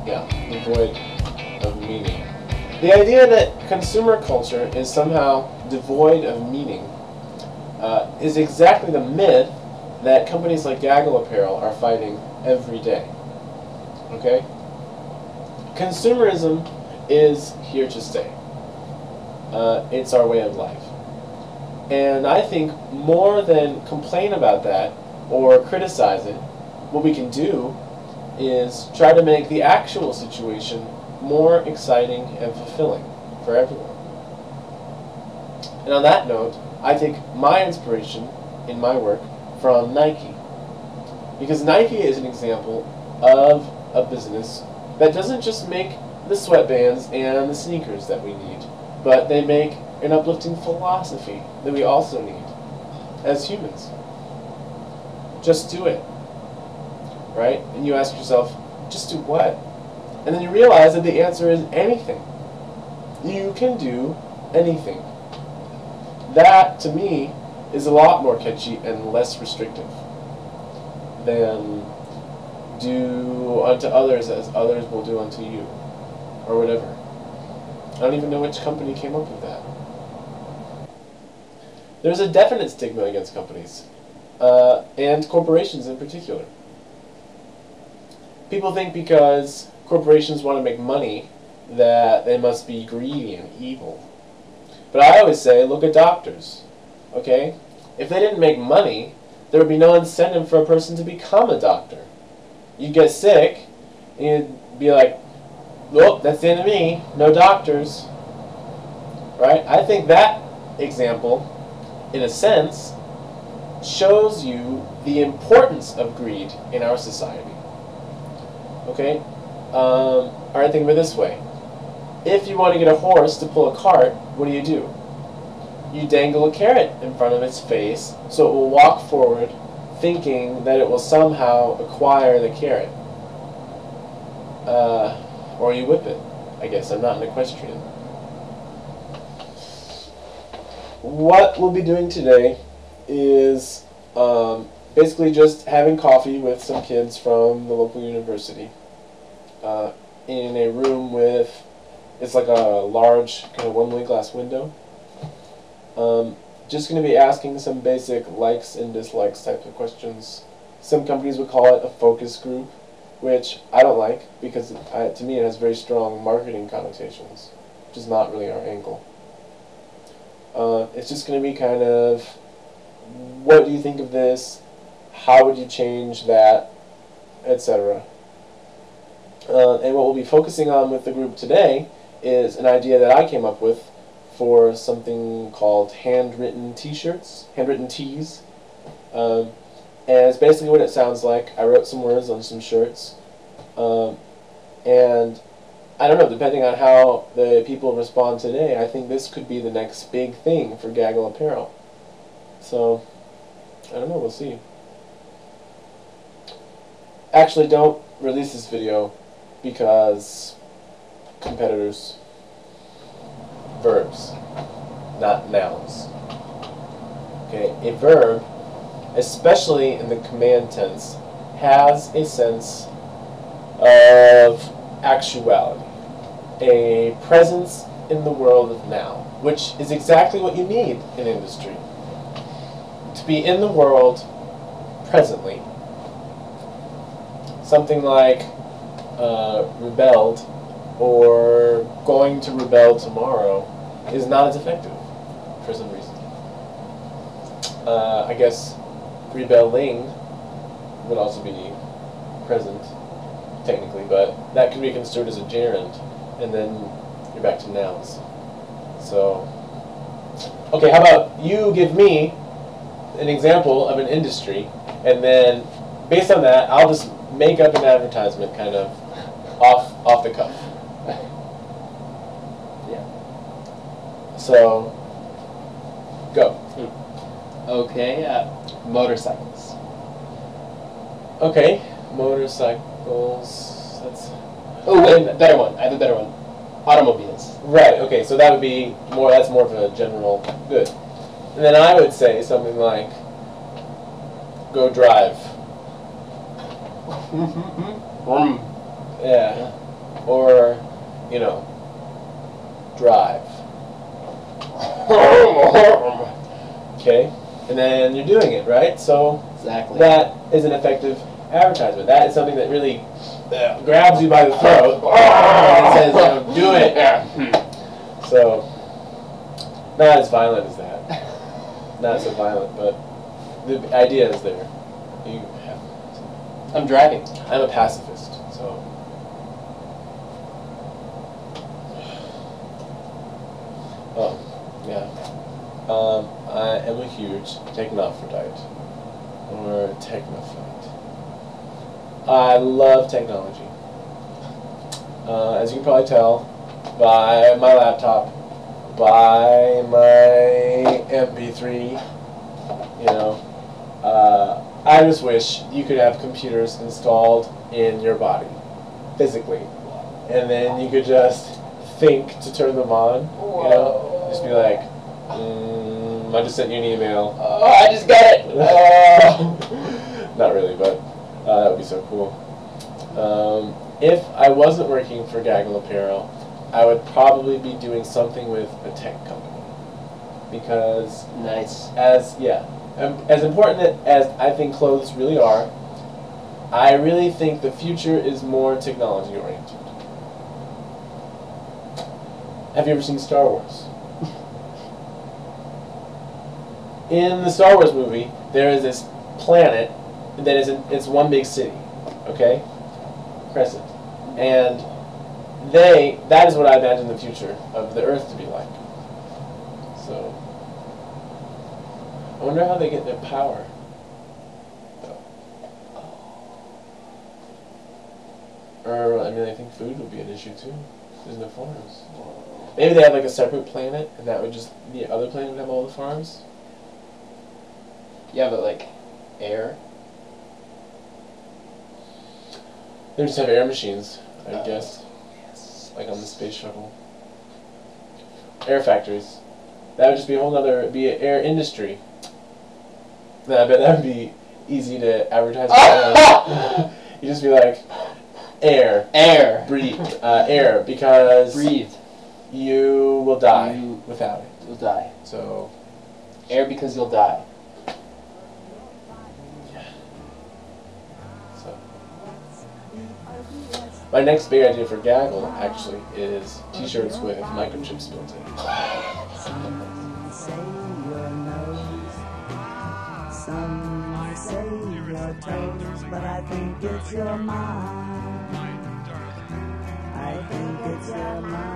Yeah, devoid of meaning. The idea that consumer culture is somehow devoid of meaning is exactly the myth that companies like Gaggle Apparel are fighting every day. Okay? Consumerism is here to stay. It's our way of life. And I think more than complain about that or criticize it, what we can do is try to make the actual situation more exciting and fulfilling for everyone. And on that note, I take my inspiration in my work from Nike. Because Nike is an example of a business that doesn't just make the sweatbands and the sneakers that we need, but they make an uplifting philosophy that we also need as humans. Just do it. Right? And you ask yourself, just do what? And then you realize that the answer is anything. You can do anything. That, to me, is a lot more catchy and less restrictive than do unto others as others will do unto you, or whatever. I don't even know which company came up with that. There's a definite stigma against companies, and corporations in particular. People think because corporations want to make money that they must be greedy and evil. But I always say, look at doctors, okay? If they didn't make money, there would be no incentive for a person to become a doctor. You'd get sick, and you'd be like, well, that's the end of me, no doctors. Right? I think that example, in a sense, shows you the importance of greed in our society. Okay? Alright, think of it this way. If you want to get a horse to pull a cart, what do? You dangle a carrot in front of its face so it will walk forward thinking that it will somehow acquire the carrot. Or you whip it. I guess I'm not an equestrian. What we'll be doing today is basically just having coffee with some kids from the local university in a room with, it's like a large kind of one-way glass window. Just going to be asking some basic likes and dislikes type of questions. Some companies would call it a focus group, which I don't like because to me it has very strong marketing connotations, which is not really our angle. It's just going to be kind of, what do you think of this? How would you change that? Etc. And what we'll be focusing on with the group today is an idea that I came up with for something called handwritten t-shirts, handwritten tees. And it's basically what it sounds like. I wrote some words on some shirts. And I don't know, depending on how the people respond today, I think this could be the next big thing for Gaggle Apparel. So, I don't know, we'll see. Actually, don't release this video because competitors. Verbs, not nouns. Okay, a verb, especially in the command tense, has a sense of actuality, a presence in the world of now, which is exactly what you need in industry. To be in the world presently. Something like rebelled or going to rebel tomorrow is not as effective for some reason. I guess rebelling would also be present, technically, but that can be construed as a gerund, and then you're back to nouns. So, okay, how about you give me an example of an industry, and then based on that, I'll just make up an advertisement kind of off the cuff. Yeah. So, go. Okay, motorcycles. Okay, motorcycles. That's Oh, wait, better one. I have a better one. Automobiles. right. Okay, so that would be more. That's more of a general good. And then I would say something like, "Go drive." Yeah. or, you know, drive. Okay? And then you're doing it, right? So exactly. that is an effective advertisement. That is something that really grabs you by the throat and says, you know, do it. So, not as violent as that. Not so violent, but the idea is there. You have. I'm driving. I'm a pacifist, so. Oh, yeah. I am a huge technophrodite, or technophite. I love technology. As you can probably tell by my laptop, by my MP3, you know, I just wish you could have computers installed in your body, physically, and then you could just think to turn them on, you know, just be like, I just sent you an email. Oh, I just got it! Not really, but that would be so cool. If I wasn't working for Gaggle Apparel, I would probably be doing something with a tech company. Because nice. As important as I think clothes really are, I really think the future is more technology oriented. Have you ever seen Star Wars? In the Star Wars movie, there is this planet that it's one big city, okay? Crescent. And that is what I imagine the future of the Earth to be like. So, I wonder how they get their power. Or, I mean, I think food would be an issue too. There's no farms. Maybe they have like a separate planet, and that would just, the other planet would have all the farms? Yeah, but like, air? They would just have air machines, I guess. Yes. Like on the space shuttle. Air factories. That would just be a whole other, be an air industry. I bet that would be easy to advertise. You just be like, air. Air. Breathe. Air, because breathe. You will die without it. You'll die. So, air because you'll die. Yeah. So, my next big idea for Gaggle actually is T-shirts with microchips built in. Some say your nose, some say your toes, but I think it's your mind. I think it's your mind.